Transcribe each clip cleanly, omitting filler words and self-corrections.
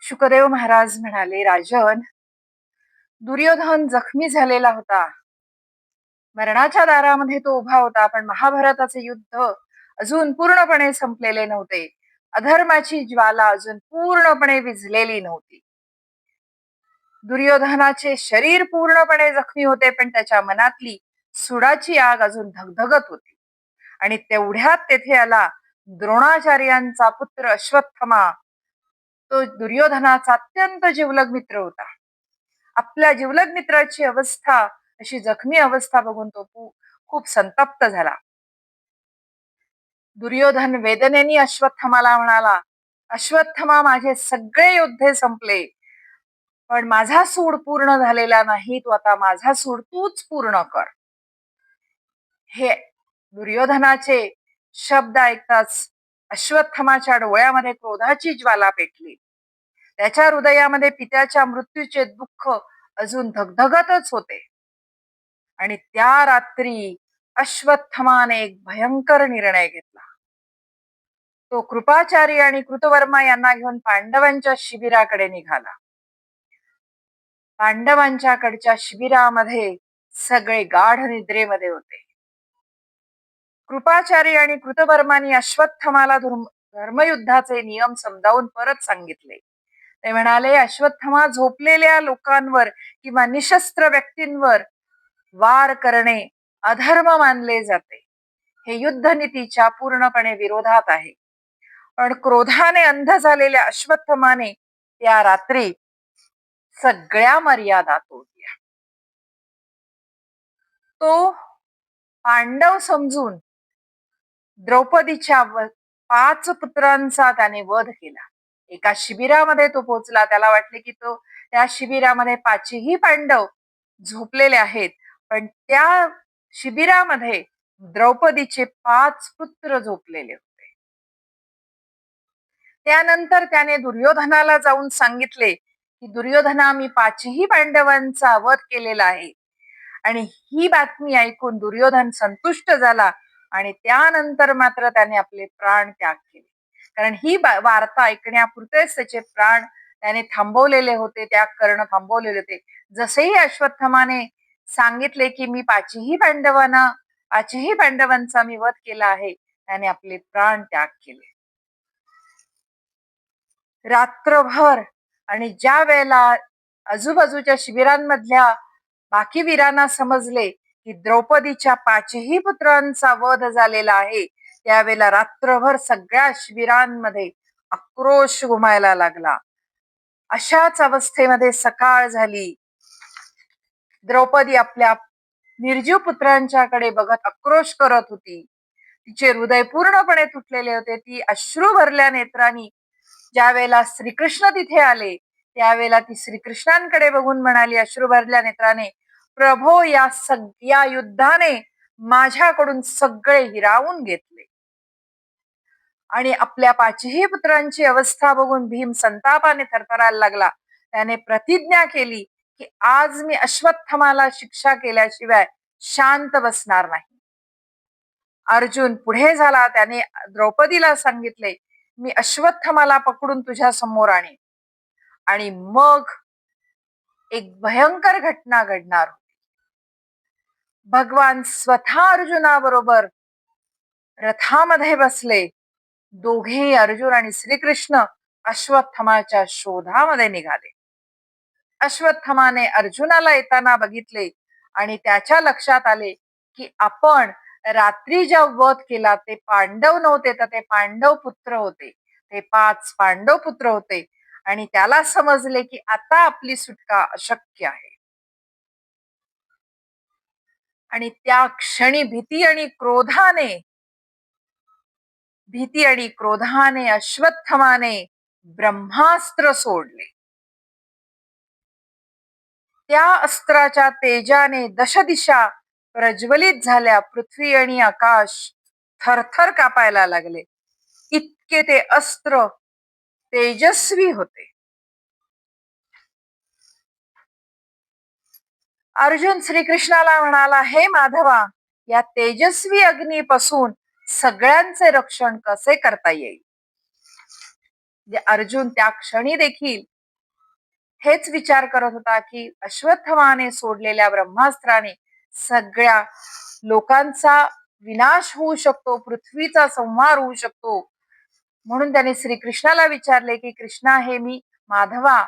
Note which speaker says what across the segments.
Speaker 1: शुकदेव महाराज म्हणाले, राजन, दुर्योधन जखमी झालेला होता. मरणाच्या दारामध्ये तो उभा होता, पण महाभारताचे युद्ध अजून पूर्णपणे संपलेले नव्हते. अधर्माची ज्वाला अजून पूर्णपणे विझलेली नव्हती. दुर्योधनाचे शरीर पूर्णपणे जखमी होते, पण त्याच्या मनातली सुडाची आग अजून धगधगत होती. आणि तेवढ्यात तेथे आला द्रोणाचार्यांचा पुत्र अश्वत्थमा. तो दुर्योधनाचा अत्यंत जिवलग मित्र होता. आपल्या जिवलग मित्राची अवस्था, अशी जखमी अवस्था बघून तो खूप संतप्त झाला. दुर्योधन वेदनेने अश्वत्थमाला म्हणाला, अश्वत्थमा, माझे सगळे योद्धे संपले, पण माझा सूड पूर्ण झालेला नाही. तू आता माझा सूड तूच पूर्ण कर. हे दुर्योधनाचे शब्द ऐकताच अश्वत्थमाच्या डोळ्यामध्ये क्रोधाची ज्वाला पेटली. त्याच्या हृदयामध्ये पित्याच्या मृत्यूचे दुःख अजून धगधगतच होते. आणि त्या रात्री अश्वत्थमाने एक भयंकर निर्णय घेतला. तो कृपाचारी आणि कृतवर्मा यांना घेऊन पांडवांच्या शिबिराकडे निघाला. पांडवांच्याकडच्या शिबिरामध्ये सगळे गाढ निद्रेमध्ये होते. कृपाचारी आणि कृतवर्मांनी अश्वत्थमाला धर्मयुद्धाचे नियम समजावून परत सांगितले. ते म्हणाले, अश्वत्थमा, झोपलेल्या लोकांवर किंवा निशस्त्र व्यक्तींवर वार करणे अधर्म मानले जाते. हे युद्धनीतीच्या पूर्णपणे विरोधात आहे. पण क्रोधाने अंध झालेल्या अश्वत्थमाने त्या रात्री सगळ्या मर्यादा तोडल्या. तो पांडव समजून द्रौपदीच्या 5 पुत्रांचा त्याने वध केला. एका शिबिरामध्ये तो पोहोचला. त्याला वाटले की तो त्या शिबिरामध्ये 5ही पांडव झोपलेले आहेत, पण त्या शिबिरामध्ये द्रौपदीचे 5 पुत्र झोपलेले होते. त्यानंतर त्याने दुर्योधनाला जाऊन सांगितले की, दुर्योधना, मी 5ही पांडवांचा वध केलेला आहे. आणि ही बातमी ऐकून दुर्योधन संतुष्ट झाला आणि त्यानंतर मात्र त्याने आपले प्राण त्याग केले. कारण ही वार्ता ऐकण्यापुरतेच त्याचे प्राण त्याने थांबवलेले होते, त्याग करणं थांबवलेले होते. जसेही अश्वत्थमाने सांगितले की मी 5ही पांडवांचा मी वध केला आहे, त्याने आपले प्राण त्याग केले. रात्रभर आणि ज्या वेळेला आजूबाजूच्या शिबिरांमधल्या बाकी वीरांना समजले की द्रौपदीच्या 5ही पुत्रांचा वध झालेला आहे, त्यावेळेला रात्रभर सगळ्या शिबिरांमध्ये आक्रोश घुमायला लागला. अशाच अवस्थेमध्ये सकाळ झाली. द्रौपदी आपल्या निर्जीव पुत्रांच्याकडे बघत आक्रोश करत होती. तिचे हृदय पूर्णपणे तुटलेले होते. ती अश्रू भरल्या नेत्रांनी ज्या वेळेला श्रीकृष्ण तिथे आले, त्यावेळेला ती श्रीकृष्णांकडे बघून म्हणाली अश्रू भरल्या नेत्राने, प्रभो, या युद्धाने माझ्याकडून सगळे हिरावून घेतले. आणि आपल्या 5ही पुत्रांची अवस्था बघून भीम संतापाने थरथरायला लागला. त्याने प्रतिज्ञा केली की आज मी अश्वत्थमाला शिक्षा केल्याशिवाय शांत बसणार नाही. अर्जुन पुढे झाला. त्याने द्रौपदीला सांगितले, मी अश्वत्थमाला पकडून तुझ्या समोर आणीन. आणि मग एक भयंकर घटना घडणार होती. भगवान स्वतः अर्जुनाबरोबर रथामध्ये बसले. दोघेही, अर्जुन आणि श्रीकृष्ण, अश्वत्थमाच्या शोधामध्ये निघाले. अश्वत्थमाने अर्जुनाला येताना बघितले आणि त्याच्या लक्षात आले की आपण रात्री ज्या वध केला ते पांडव नव्हते, तर ते पांडव पुत्र होते. ते 5 पांडव पुत्र होते. आणि त्याला समजले की आता आपली सुटका अशक्य आहे. आणि त्या क्षणी भीती आणि क्रोधाने अश्वत्थमाने ब्रह्मास्त्र सोडले. त्या अस्त्राच्या तेजाने दशदिशा प्रज्वलित झाल्या. पृथ्वी आणि आकाश थरथर कापायला लागले. इतके ते अस्त्र तेजस्वी होते. अर्जुन श्रीकृष्णाला म्हणाला, हे माधवा, या तेजस्वी अग्नीपासून सगळ्यांचे रक्षण कसे करता येईल? अर्जुन त्या क्षणी देखील हेच विचार करत होता की अश्वत्थमाने सोडलेल्या ब्रह्मास्त्राने सगळ्या लोकांचा विनाश होऊ शकतो, पृथ्वीचा संहार होऊ शकतो. म्हणून त्याने श्रीकृष्णाला विचारले की कृष्णा, हे मी माधवा,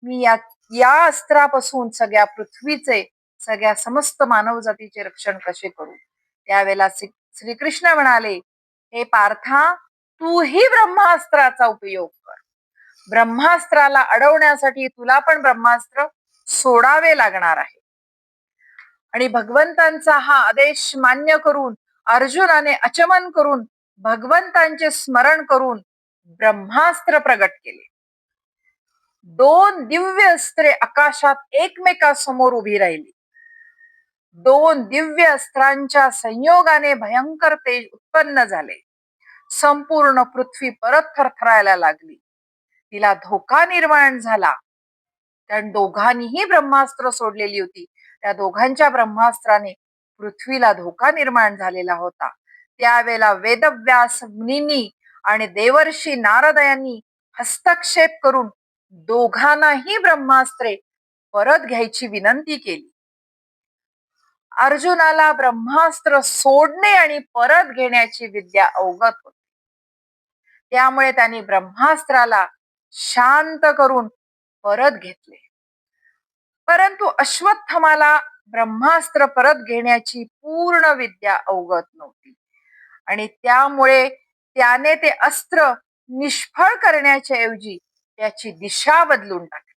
Speaker 1: मी या या अस्त्रापासून सगळ्या पृथ्वीचे, सगळ्या समस्त मानव जातीचे रक्षण कसे करू. त्यावेळेला श्रीकृष्ण म्हणाले, हे पार्था, तूही ब्रह्मास्त्राचा उपयोग कर. ब्रह्मास्त्राला अडवण्यासाठी तुला पण ब्रह्मास्त्र सोडावे लागणार आहे. आणि भगवंतांचा हा आदेश मान्य करून अर्जुनाने अचमन करून भगवंतांचे स्मरण करून ब्रह्मास्त्र प्रगट केले. 2 दिव्य अस्त्रे आकाशात एकमेकासमोर उभी राहिली. 2 दिव्य अस्त्रांच्या संयोगाने भयंकर तेज उत्पन्न झाले. संपूर्ण पृथ्वी परत थरथरायला लागली. तिला धोका निर्माण झाला. कारण दोघांनीही ब्रह्मास्त्र सोडलेली होती. त्या दोघांच्या ब्रह्मास्त्राने पृथ्वीला धोका निर्माण झालेला होता. त्यावेळेला वेदव्यास मुनींनी आणि देवर्षी नारद यांनी हस्तक्षेप करून दोघांनाही ब्रह्मास्त्रे परत घ्यायची विनंती केली. अर्जुनाला ब्रह्मास्त्र सोडणे आणि परत घेण्याची विद्या अवगत होती. त्यामुळे त्यांनी ब्रह्मास्त्राला शांत करून परत घेतले. परंतु अश्वत्थमाला ब्रह्मास्त्र परत घेण्याची पूर्ण विद्या अवगत नव्हती आणि त्यामुळे त्याने ते अस्त्र निष्फळ करण्याच्या ऐवजी त्याची दिशा बदलून टाकली.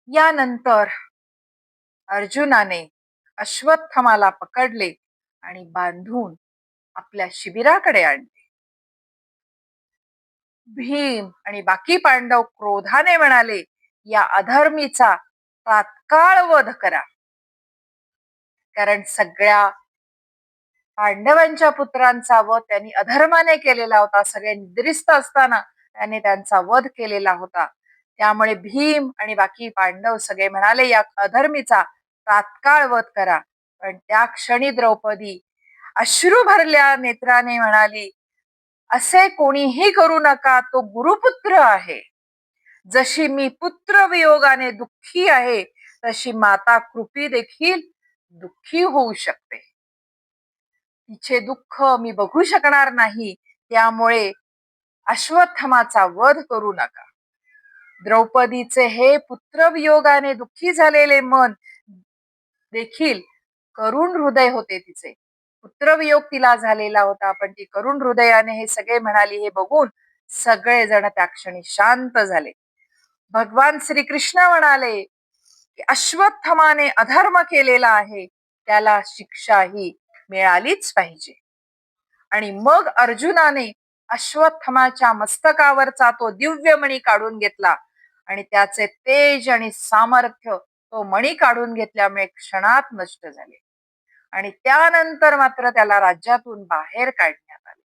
Speaker 1: यानंतर अर्जुनाने अश्वत्थमाला पकडले आणि बांधून आपल्या शिबिराकडे आणले. भीम आणि बाकी पांडव क्रोधाने म्हणाले, या अधर्मीचा तात्काळ वध करा. कारण सगळ्या पांडवांच्या पुत्रांचा वध त्यांनी अधर्माने केलेला होता. सगळे निद्रिस्त असताना त्याने त्यांचा वध केलेला होता. त्यामुळे भीम आणि बाकी पांडव सगळे म्हणाले, या अधर्मीचा तात्काळ वध करा. पण त्या क्षणी द्रौपदी अश्रू भरल्या नेत्राने म्हणाली, असे कोणीही करू नका, तो गुरुपुत्र आहे. जशी मी पुत्र वियोगाने दुःखी आहे, तशी माता कृपी देखील दुःखी होऊ शकते. तिचे दुःख मी बघू शकणार नाही. त्यामुळे अश्वत्थमाचा वध करू नका. द्रौपदीचे हे पुत्रवियोगाने दुःखी झालेले मन देखील करुण हृदय होते तिचे. पुत्रवियोग तिला झालेला होता, पण ती करुण हृदयाने हे सगळे म्हणाली. हे बघून सगळेजण त्या क्षणी शांत झाले. भगवान श्रीकृष्ण म्हणाले की अश्वत्थमाने अधर्म केलेला आहे, त्याला शिक्षा ही मिळालीच पाहिजे. आणि मग अर्जुनाने अश्वत्थमाच्या मस्तकावरचा तो दिव्यमणी काढून घेतला आणि त्याचे तेज आणि सामर्थ्य तो मणी काढून घेतल्यामुळे क्षणात नष्ट झाले. आणि त्यानंतर मात्र त्याला राज्यातून बाहेर काढण्यात आले.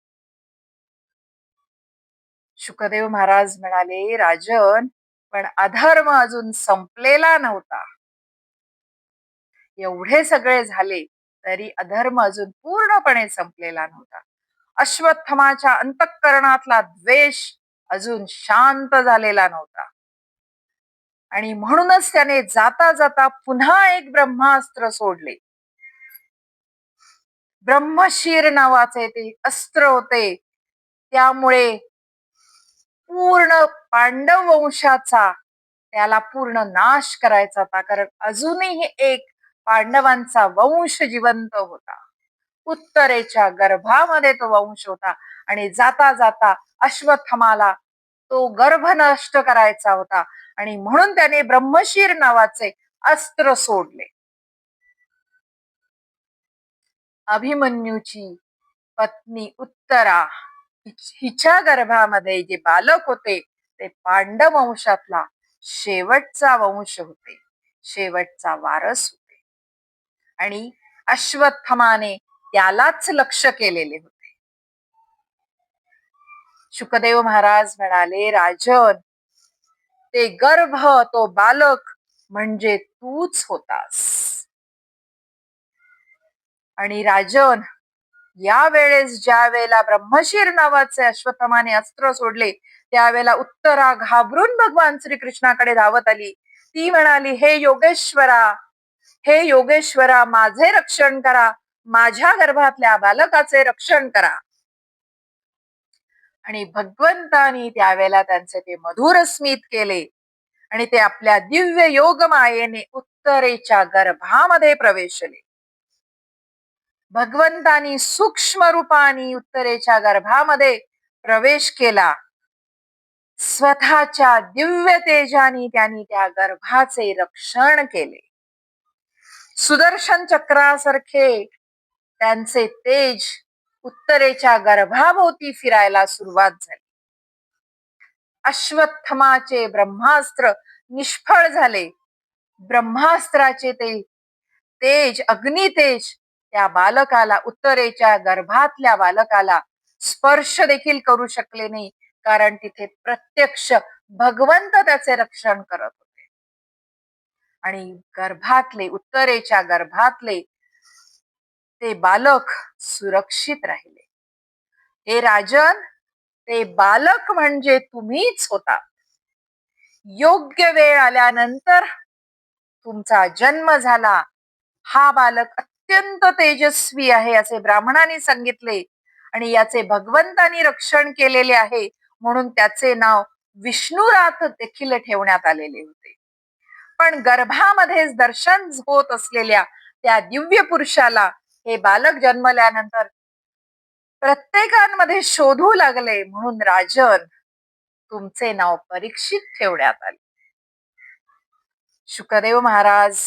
Speaker 1: शुकदेव महाराज म्हणाले, राजन, पण अधर्म अजून संपलेला नव्हता. एवढे सगळे झाले तरी अधर्म अजून पूर्णपणे संपलेला नव्हता. अश्वत्थमाच्या अंतःकरणातला द्वेष अजून शांत झालेला नव्हता. आणि म्हणूनच त्याने जाता जाता पुन्हा एक ब्रह्मास्त्र सोडले. ब्रह्मशीर नावाचे ते अस्त्र होते. त्यामुळे पूर्ण पांडव वंशाचा त्याला पूर्ण नाश करायचा होता. कारण अजूनही एक पांडवांचा वंश जिवंत होता. उत्तरेच्या गर्भामध्ये तो वंश होता आणि जाता जाता अश्वत्थमाला तो गर्भ नष्ट करायचा होता. आणि म्हणून त्याने ब्रह्मशीर नावाचे अस्त्र सोडले. अभिमन्यूची पत्नी उत्तरा, हिच्या गर्भामध्ये जे बालक होते ते पांडव वंशातला शेवटचा वंश होते, शेवटचा वारस होते. आणि अश्वत्थमाने त्यालाच लक्ष केलेले होते. शुकदेव महाराज म्हणाले, राजन, ते गर्भ, तो बालक म्हणजे तूच होतास. आणि राजन, या वेळेस ज्या वेळेला ब्रह्मशीर नावाचे अश्वत्थामाने अस्त्र सोडले, त्यावेळेला उत्तरा घाबरून भगवान श्रीकृष्णाकडे धावत आली. ती म्हणाली, हे योगेश्वरा, माझे रक्षण करा, माझ्या गर्भातल्या बालकाचे रक्षण करा. आणि भगवंतानी त्यावेळेला त्यांचे ते मधुर स्मित केले आणि ते आपल्या दिव्य योग मायेने उत्तरेच्या गर्भामध्ये प्रवेशले. भगवंतानी सूक्ष्म रूपाने उत्तरेच्या गर्भामध्ये प्रवेश केला. स्वतःच्या दिव्य तेजाने त्यांनी त्या गर्भाचे रक्षण केले. सुदर्शन चक्रासारखे त्यांचे तेज उत्तरेच्या गर्भाभोवती फिरायला सुरुवात झाली. अश्वत्थमाचे ब्रह्मास्त्र निष्फळ झाले. ब्रह्मास्त्राचे ते तेज, अग्नितेज त्या बालकाला, उत्तरेच्या गर्भातल्या बालकाला स्पर्श देखील करू शकले नाही, कारण तिथे प्रत्यक्ष भगवंत त्याचे रक्षण करत होते. आणि गर्भातले, उत्तरेच्या गर्भातले ते बालक सुरक्षित राहिले. हे राजन, ते बालक म्हणजे तुम्हीच होता. योग्य वेळ आल्यानंतर तुमचा जन्म झाला. हा बालक अत्यंत तेजस्वी आहे असे ब्राह्मणांनी सांगितले आणि याचे भगवंतांनी रक्षण केलेले आहे, म्हणून त्याचे नाव विष्णुराथ देखील ठेवण्यात आलेले होते. पण गर्भामध्येच दर्शन होत असलेल्या त्या दिव्य पुरुषाला हे बालक जन्मल्यानंतर प्रत्येकांमध्ये शोधू लागले, म्हणून राजन, तुमचे नाव परीक्षित ठेवण्यात आले. शुकदेव महाराज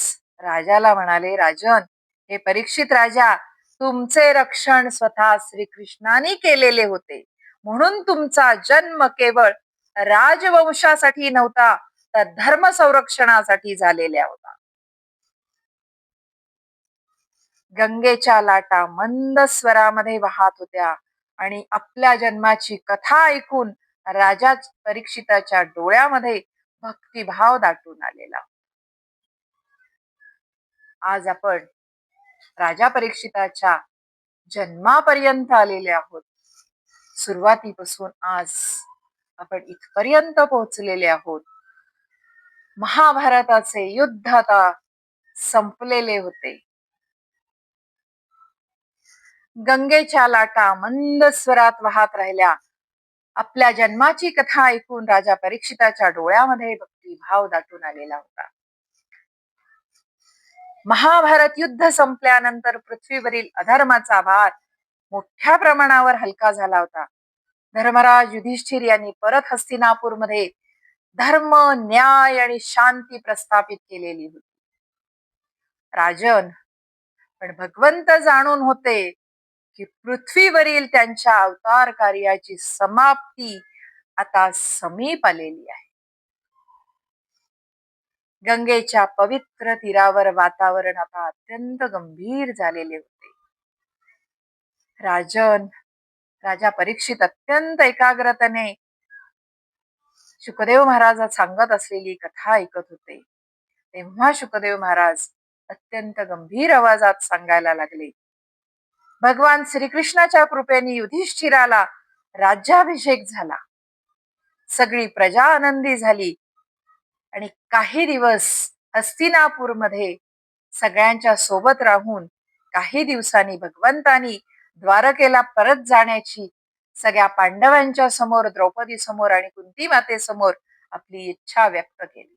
Speaker 1: राजाला म्हणाले, राजन, हे परीक्षित राजा, तुमचे रक्षण स्वतः श्रीकृष्णाने केलेले होते, म्हणून तुमचा जन्म केवळ राजवंशासाठी नव्हता, तर धर्म संरक्षणासाठी झालेला होता. गंगेच्या लाटा मंद स्वरामध्ये वाहत होत्या आणि आपल्या जन्माची कथा ऐकून राजा परीक्षिताच्या डोळ्यामध्ये भक्तिभाव दाटून आलेला. आज आपण राजा परीक्षिताच्या जन्मापर्यंत आलेले आहोत. सुरुवातीपासून आज आपण इथपर्यंत पोहोचलेले आहोत. महाभारताचे युद्ध आता संपलेले होते. गंगेच्या लाटा मंद स्वरात वाहत राहिल्या. आपल्या जन्माची कथा ऐकून राजा परीक्षिताच्या डोळ्यामध्ये भक्तिभाव दाटून आलेला होता. महाभारत युद्ध संपल्यानंतर पृथ्वीवरील अधर्माचा भार मोठ्या प्रमाणावर हलका झाला होता. धर्मराज युधिष्ठिर यांनी परत हस्तिनापूरमध्ये धर्म, न्याय आणि शांती प्रस्थापित केलेली होती. राजन, पण भगवंत जाणून होते की पृथ्वीवरील त्यांच्या अवतार कार्याची समाप्ती आता समीप आलेली आहे. गंगेच्या पवित्र तीरावर वातावरण आता अत्यंत गंभीर झालेले होते. राजन, राजा परीक्षित अत्यंत एकाग्रतेने शुकदेव महाराज सांगत असलेली कथा ऐकत होते. तेव्हा शुकदेव महाराज अत्यंत गंभीर आवाजात सांगायला लागले, भगवान श्रीकृष्णाच्या कृपेने युधिष्ठिराला राज्याभिषेक झाला. सगळी प्रजा आनंदी झाली आणि काही दिवस हस्तिनापूरमध्ये सगळ्यांच्या सोबत राहून काही दिवसांनी भगवंतानी द्वारकेला परत जाण्याची सगळ्या पांडवांच्या समोर, द्रौपदी समोर आणि कुंती मातेसमोर आपली इच्छा व्यक्त केली.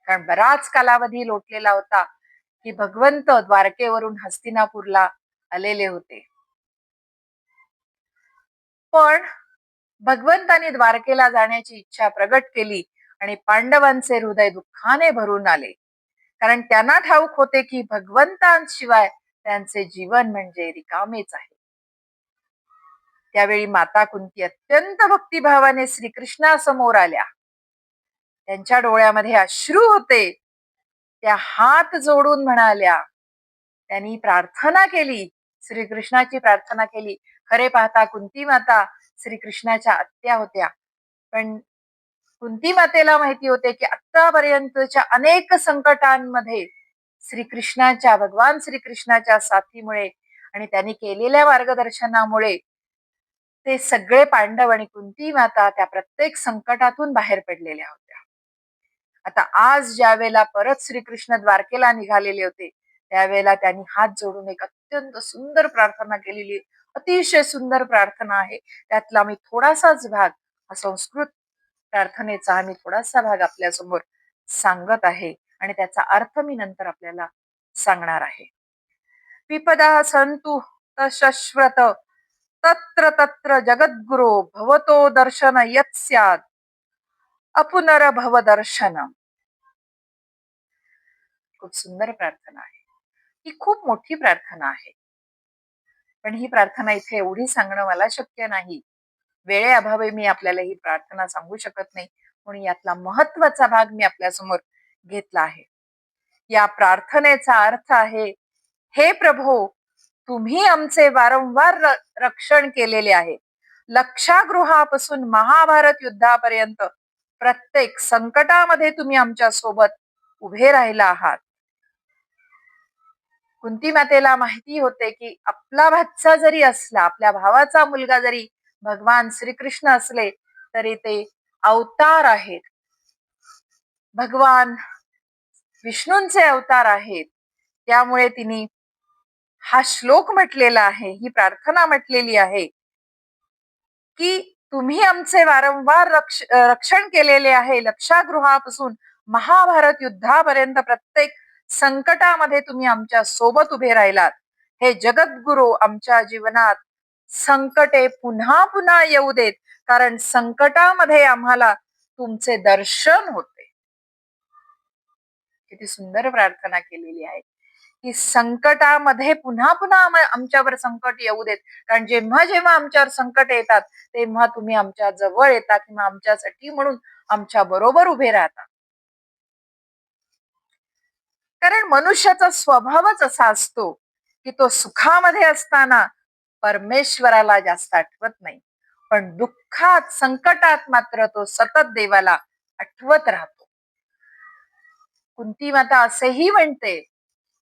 Speaker 1: कारण बराच कालावधी लोटलेला होता की भगवंत द्वारकेवरून हस्तिनापूरला आलेले होते. पण भगवंतानी द्वारकेला जाण्याची इच्छा प्रगट केली आणि पांडवांचे हृदय दुःखाने भरून आले, कारण त्यांना ठाऊक होते की भगवंतांशिवाय त्यांचे जीवन म्हणजे रिकामेच आहे. त्यावेळी माता कुंती अत्यंत भक्तिभावाने श्रीकृष्णासमोर आल्या. त्यांच्या डोळ्यामध्ये अश्रू होते. त्या हात जोडून म्हणाल्या, त्यांनी प्रार्थना केली, श्रीकृष्णाची प्रार्थना केली. खरे पाहता कुंती माता श्रीकृष्णाच्या आत्या होत्या, पण कुंती मातेला माहिती होते की आतापर्यंतच्या अनेक संकटांमध्ये भगवान श्रीकृष्णाच्या साथीमुळे आणि त्यांनी केलेल्या मार्गदर्शनामुळे ते सगळे पांडव आणि कुंती माता त्या प्रत्येक संकटातून बाहेर पडलेल्या होत्या. आता आज ज्या वेळेला परत श्रीकृष्ण द्वारकेला निघालेले होते, त्यावेळेला त्यांनी हात जोडून एक अत्यंत सुंदर प्रार्थना केलेली, अतिशय सुंदर प्रार्थना आहे. त्यातला मी थोडासाच भाग, हा संस्कृत प्रार्थनेचा मी थोडासा भाग आपल्यासमोर सांगत आहे आणि त्याचा अर्थ मी नंतर आपल्याला सांगणार आहे. विपदा संतु तशश्वत तत्र तत्र जगद्गुरो भवतो दर्शन यत् स्यात् अपुनरभव दर्शनम. खूप सुंदर प्रार्थना आहे. ही खूप मोठी प्रार्थना आहे, पण ही प्रार्थना इथे एवढी सांगणं मला शक्य नाही. वेळेअभावी मी आपल्याला ही प्रार्थना सांगू शकत नाही, म्हणून यातला महत्वाचा भाग मी आपल्यासमोर घेतला आहे. या प्रार्थनेचा अर्थ आहे, हे प्रभो, तुम्ही आमचे वारंवार रक्षण केलेले आहे. लक्षागृहापासून महाभारत युद्धापर्यंत प्रत्येक संकटामध्ये तुम्ही आमच्या सोबत उभे राहिला आहात. कुंती मातेला माहिती होते की आपला भाचा जरी असला, आपल्या भावाचा मुलगा जरी भगवान श्रीकृष्ण असले, तरी ते अवतार आहेत, भगवान विष्णूंचे अवतार आहेत. त्यामुळे तिने हा श्लोक म्हटलेला आहे, ही प्रार्थना म्हटलेली आहे की तुम्ही आमचे वारंवार रक्षण केलेले आहे. लक्षागृहापासून महाभारत युद्धापर्यंत प्रत्येक संकटामध्ये तुम्ही आमच्या सोबत उभे राहिलात. हे जगद्गुरु, आमच्या जीवनात संकटे पुन्हा पुन्हा येऊ देत, कारण संकटामध्ये आम्हाला तुमचे दर्शन होते. किती सुंदर प्रार्थना केलेली आहे की संकटामध्ये पुन्हा पुन्हा आमच्यावर संकट येऊ देत, कारण जेव्हा जेव्हा आमच्यावर संकट येतात तेव्हा तुम्ही आमच्या जवळ येता किंवा आमच्यासाठी म्हणून आमच्या बरोबर उभे राहता. कारण मनुष्याचा स्वभावच असा असतो की तो सुखामध्ये असताना परमेश्वराला जास्त आठवत नाही, पण दुःखात संकटात मात्र तो सतत देवाला आठवत राहतो. कुंती माता असेही म्हणते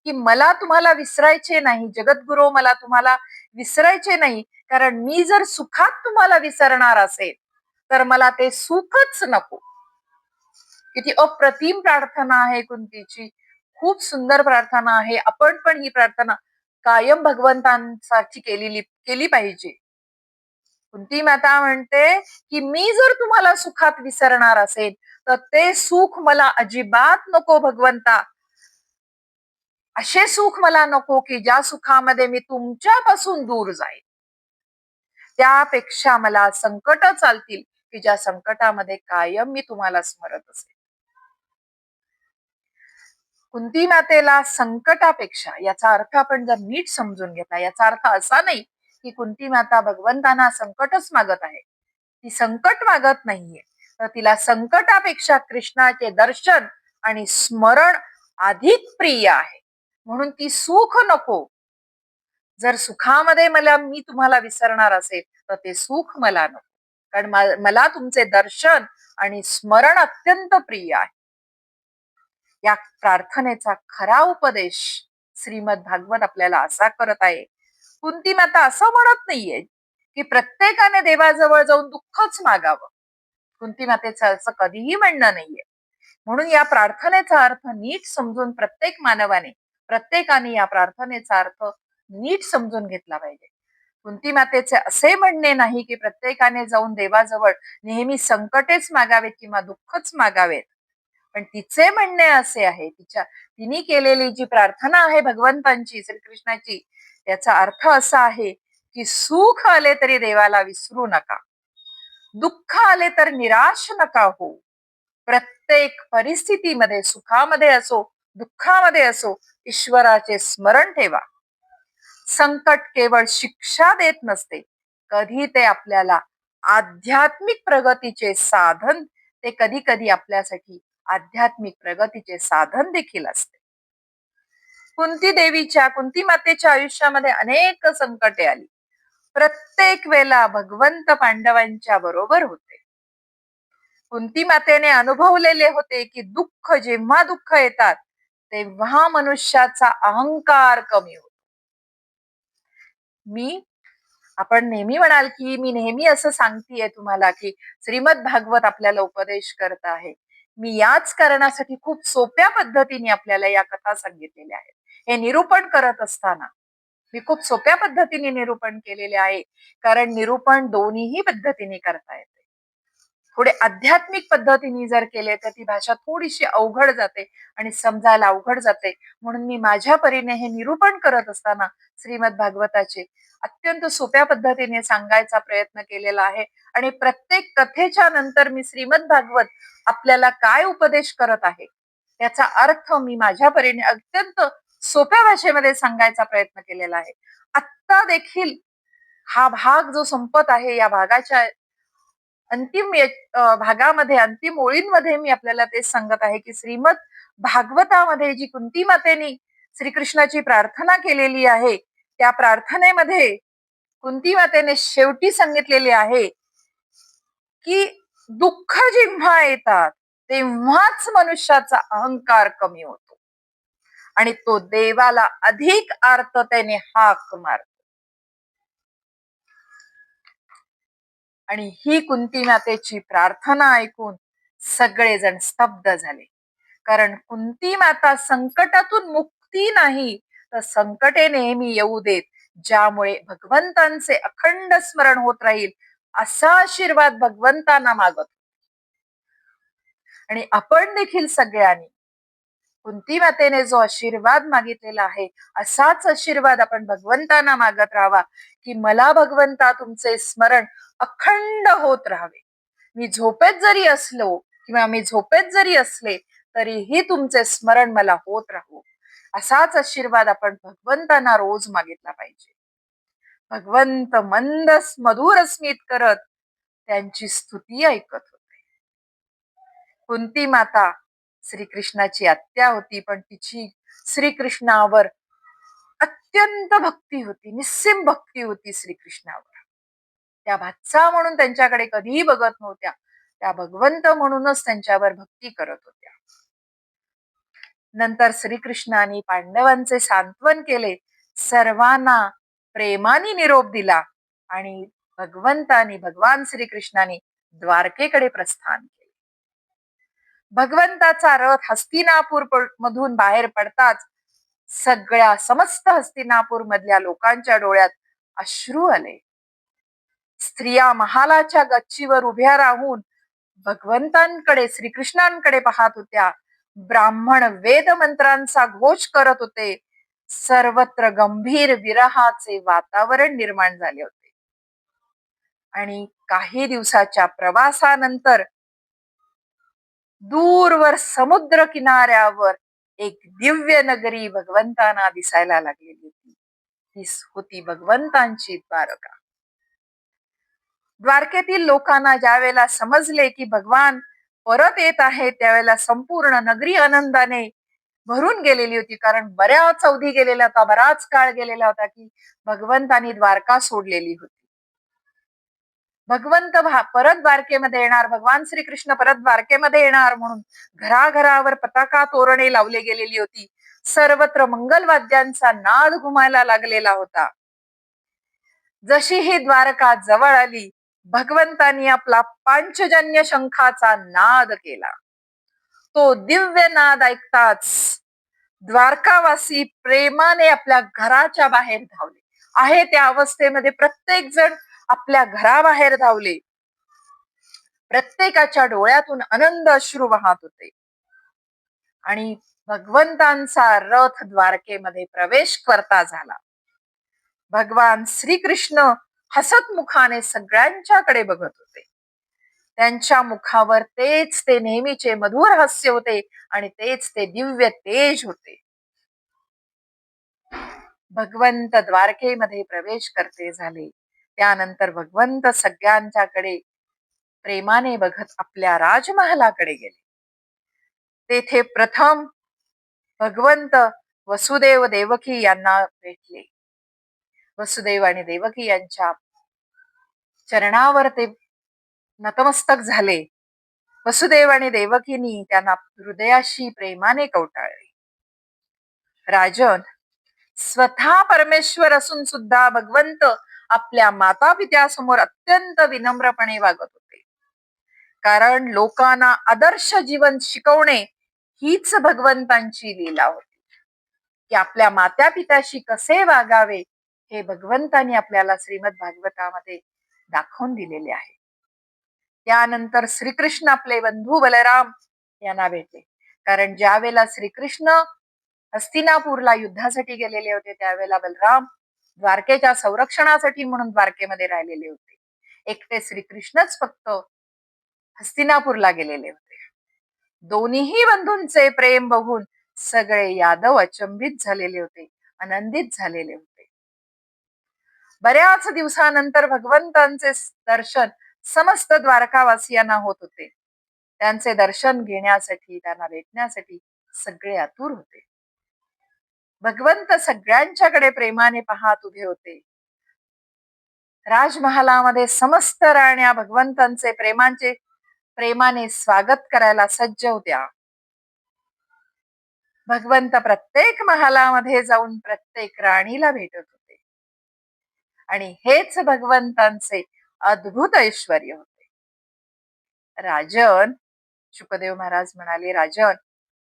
Speaker 1: की मला तुम्हाला विसरायचे नाही, जगद्गुरु, मला तुम्हाला विसरायचे नाही, कारण मी जर सुखात तुम्हाला विसरणार असेल तर मला ते सुखच नको. किती अप्रतिम प्रार्थना आहे कुंतीची, खूप सुंदर प्रार्थना आहे. आपण पण ही प्रार्थना कायम भगवंतांसाठी केली पाहिजे. कुंती माता म्हणते की मी जर तुम्हाला सुखात विसरणार असेल तर ते सुख मला अजिबात नको भगवंता. असे सुख मला नको की ज्या सुखामध्ये मी तुमच्यापासून दूर जाईल. त्यापेक्षा मला संकट चालतील की ज्या संकटामध्ये कायम मी तुम्हाला स्मरत असेल. कुंती मातेला संकटापेक्षा, याचा अर्थ आपण जर नीट समजून घेतला, याचा अर्थ असा नाही की कुंती माता भगवंतांना संकटच मागत आहे. ती संकट मागत नाहीये, तर तिला संकटापेक्षा कृष्णाचे दर्शन आणि स्मरण अधिक प्रिय आहे. म्हणून ती सुख नको. जर सुखामध्ये मी तुम्हाला विसरणार असेल तर ते सुख मला नको, कारण मला तुमचे दर्शन आणि स्मरण अत्यंत प्रिय आहे. या प्रार्थनेचा खरा उपदेश श्रीमद भागवत आपल्याला असा करत आहे. कुंती माता असं म्हणत नाहीये की प्रत्येकाने देवाजवळ जाऊन दुःखच मागावं. कुंती मातेचं असं कधीही म्हणणं नाहीये. म्हणून या प्रार्थनेचा अर्थ नीट समजून प्रत्येकाने या प्रार्थनेचा अर्थ नीट समजून घेतला पाहिजे. कुंती मातेचे असे म्हणणे नाही की प्रत्येकाने जाऊन देवाजवळ नेहमी संकटेच मागावेत किंवा दुःखच मागावेत, पण तिचे म्हणणे असे आहे, तिने केलेली जी प्रार्थना आहे भगवंतांची, श्रीकृष्णाची, याचा अर्थ असा आहे की सुख आले तरी देवाला विसरू नका, दुःख आले तर निराश नका हो. प्रत्येक परिस्थितीमध्ये, सुखामध्ये असो दुःखामध्ये असो, ईश्वराचे स्मरण ठेवा. संकट केवळ शिक्षा देत नसते, कधी ते आपल्याला आध्यात्मिक प्रगतीचे साधन, ते कधी कधी आपल्यासाठी आध्यात्मिक प्रगतीचे साधन देखील असते. कुंती मातेच्या आयुष्यामध्ये अनेक संकटे आली. प्रत्येक वेळेला भगवंत पांडवांच्या बरोबर होते. कुंती मातेने अनुभवलेले होते की जेव्हा दुःख येतात तेव्हा मनुष्याचा अहंकार कमी होतो. मी आपण नेहमी म्हणाल की मी नेहमी असं सांगतेय तुम्हाला की श्रीमद भागवत आपल्याला उपदेश करत आहे. मी याच कारणासाठी खूप सोप्या पद्धतीने आपल्याला या कथा सांगितलेल्या आहेत. हे निरूपण करत असताना मी खूप सोप्या पद्धतीने निरूपण केलेले आहे, कारण निरूपण दोन्हीही पद्धतीने करता येते. थोडे आध्यात्मिक पद्धतीने जर केले तर ती भाषा थोडीशी अवघड जाते आणि समजायला अवघड जाते. म्हणून मी माझ्या परीने हे निरूपण करत असताना श्रीमद भागवताचे अत्यंत सोप्या पद्धतीने सांगायचा प्रयत्न केलेला आहे. आणि प्रत्येक कथेच्या नंतर मी श्रीमद भागवत आपल्याला काय उपदेश करत आहे त्याचा अर्थ मी माझ्या परीने अत्यंत सोप्या भाषेमध्ये सांगायचा प्रयत्न केलेला आहे. आत्ता देखील हा भाग जो संपत आहे, या भागाच्या अंतिम भागामध्ये अंतिम ओळींमध्ये मी आपल्याला तेच सांगत आहे की श्रीमद भागवतामध्ये जी कुंती मातेनी श्रीकृष्णाची प्रार्थना केलेली आहे, त्या प्रार्थनेमध्ये कुंती मातेने शेवटी सांगितलेले आहे की दुःख जेव्हा येतात तेव्हाच मनुष्याचा अहंकार कमी होतो आणि तो देवाला अधिक आर्ततेने हाक मारतो. आणि ही कुंती मातेची प्रार्थना ऐकून सगळेजण स्तब्ध झाले. कारण कुंती माता संकटातून मुक्ती नाही तर संकटे नेहमी येऊ देत, ज्यामुळे भगवंतांचे अखंड स्मरण होत राहील असा आशीर्वाद भगवंतांना मागत. आणि आपण देखील सगळ्यांनी कुंती मातेने जो आशीर्वाद मागितलेला आहे असाच आशीर्वाद आपण भगवंतांना मागत राहावा की मला भगवंता तुमचे स्मरण अखंड होत राहावे. मी झोपेत जरी असलो किंवा मी झोपेत जरी असले तरीही तुमचे स्मरण मला होत राहू, असाच आशीर्वाद आपण भगवंतांना रोज मागितला पाहिजे. भगवंत मंद मधुर स्मित करत त्यांची स्तुती ऐकत होते. कुंती माता श्रीकृष्णाची आत्या होती, पण तिची श्रीकृष्णावर अत्यंत भक्ती होती, निस्सीम भक्ती होती श्रीकृष्णावर. त्या भाचा म्हणून त्यांच्याकडे कधीही बघत नव्हत्या, त्या भगवंत म्हणूनच त्यांच्यावर भक्ती करत होत्या. नंतर श्रीकृष्णाने पांडवांचे सांत्वन केले, सर्वांना प्रेमाने निरोप दिला आणि भगवान श्रीकृष्णाने द्वारकेकडे प्रस्थान केले. भगवंताचा रथ हस्तिनापूर मधून बाहेर पडताच सगळ्या समस्त हस्तिनापूर मधल्या लोकांच्या डोळ्यात अश्रू आले. स्त्रिया महालाच्या गच्चीवर उभ्या राहून भगवंतांकडे श्रीकृष्णांकडे पाहत होत्या. ब्राह्मण वेद मंत्रांचा घोष करत होते. सर्वत्र गंभीर विरहाचे वातावरण निर्माण झाले होते. आणि काही दिवसाच्या प्रवासानंतर दूरवर समुद्र किनाऱ्यावर एक दिव्य नगरी भगवंतांना दिसायला लागलेली होती. ही होती भगवंतांची द्वारका. द्वारकेतील लोकांना ज्या वेळेला समजले की भगवान परत येत आहे त्यावेळेला संपूर्ण नगरी आनंदाने भरून गेलेली होती. कारण बऱ्याच अवधी गेलेला होता, बराच काळ गेलेला होता की भगवंतांनी द्वारका सोडलेली होती. भगवंत परत द्वारकेमध्ये येणार, भगवान श्रीकृष्ण परत द्वारकेमध्ये येणार म्हणून घराघरावर पताका तोरणे लावली गेलेली होती. सर्वत्र मंगलवाद्यांचा नाद घुमायला लागलेला होता. जशी ही द्वारका जवळ आली, भगवंतांनी आपला पांचजन्य शंखाचा नाद केला. तो दिव्य नाद ऐकताच द्वारकावासी प्रेमाने आपल्या घराच्या बाहेर धावले. आहे त्या अवस्थेमध्ये प्रत्येक जण आपल्या घराबाहेर धावले. प्रत्येकाच्या डोळ्यातून आनंद अश्रू वाहत होते. आणि भगवंतांचा रथ द्वारकेमध्ये प्रवेश करता झाला. भगवान श्रीकृष्ण हसत मुखाने सगळ्यांच्याकडे बघत होते. त्यांच्या मुखावर तेच ते नेहमीचे मधुर हास्य होते आणि तेच ते दिव्य तेज होते. भगवंत द्वारकेमध्ये प्रवेश करते झाले. त्यानंतर भगवंत सगळ्यांच्याकडे प्रेमाने बघत आपल्या राजमहालाकडे गेले. तेथे प्रथम भगवंत वसुदेव देवकी यांना भेटले. वसुदेव आणि देवकी यांच्या चरणावर ते नतमस्तक झाले. वसुदेव आणि देवकीनी त्यांना हृदयाशी प्रेमाने कवटाळले. राजन, स्वतः परमेश्वर असून सुद्धा भगवंत आपल्या माता पित्यासमोर अत्यंत विनम्रपणे वागत होते. कारण लोकांना आदर्श जीवन शिकवणे हीच भगवंतांची लीला होती, की आपल्या माता पित्याशी कसे वागावे हे भगवंतांनी आपल्याला श्रीमद भागवतामध्ये दाखवून दिलेले आहे. त्यानंतर श्रीकृष्ण आपले बंधू बलराम यांना भेटले. कारण ज्या वेळेला श्रीकृष्ण हस्तिनापूरला युद्धासाठी गेलेले होते त्यावेळेला बलराम द्वारकेच्या संरक्षणासाठी म्हणून द्वारकेमध्ये राहिलेले होते. एकटे श्रीकृष्णच फक्त हस्तिनापूरला गेलेले होते. दोन्हीही बंधूंचे प्रेम बघून सगळे यादव अचंबित झालेले होते, आनंदित झालेले होते. बऱ्याच दिवसानंतर भगवंतांचे दर्शन समस्त द्वारकावासियांना होत होते. त्यांचे दर्शन घेण्यासाठी, त्यांना भेटण्यासाठी सगळे आतुर होते. भगवंत सगळ्यांच्याकडे प्रेमाने पाहत उभे होते. राजमहालामध्ये समस्त राण्या भगवंतांचे प्रेमाने स्वागत करायला सज्ज होत्या. भगवंत प्रत्येक महालामध्ये जाऊन प्रत्येक राणीला भेटत होते. आणि हेच भगवंतांचे अद्भुत ऐश्वर्य होते. राजन, शुकदेव महाराज म्हणाले, राजन,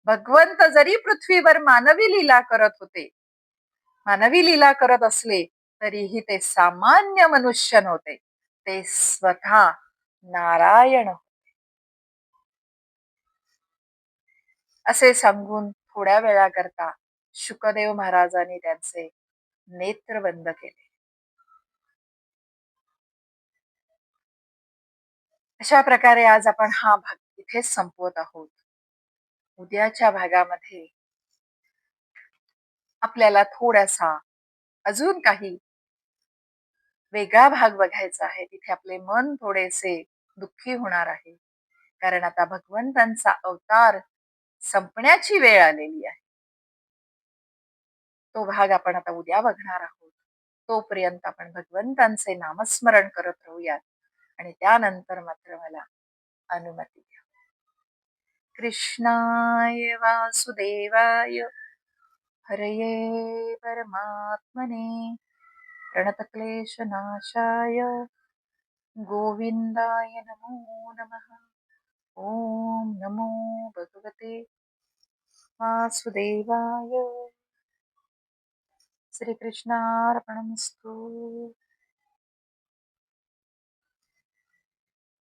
Speaker 1: भगवंत जरी पृथ्वीवर मानवी लीला करत असले तरीही ते सामान्य मनुष्य नव्हते, ते स्वतः नारायण होते. असे सांगून थोड्या वेळाकरता शुकदेव महाराजांनी त्यांचे नेत्र बंद केले. अशा प्रकारे आज आपण हा भाग इथेच संपवत आहोत. उद्याच्या भागामध्ये आपल्याला थोडासा अजून काही वेगळा भाग बघायचा आहे. तिथे आपले मन थोडेसे दुःखी होणार आहे, कारण आता भगवंतांचा अवतार संपण्याची वेळ आलेली आहे. तो भाग आपण आता उद्या बघणार आहोत. तोपर्यंत आपण भगवंतांचे नामस्मरण करत राहूयात आणि त्यानंतर मात्र मला अनुमती द्या. कृष्णाय वासुदेवाय हरये परमात्मने प्रणतक्लेशनाशाय गोविंदाय नमो नमः. ओम नमो भगवते वासुदेवाय. श्रीकृष्णार्पणमस्तु.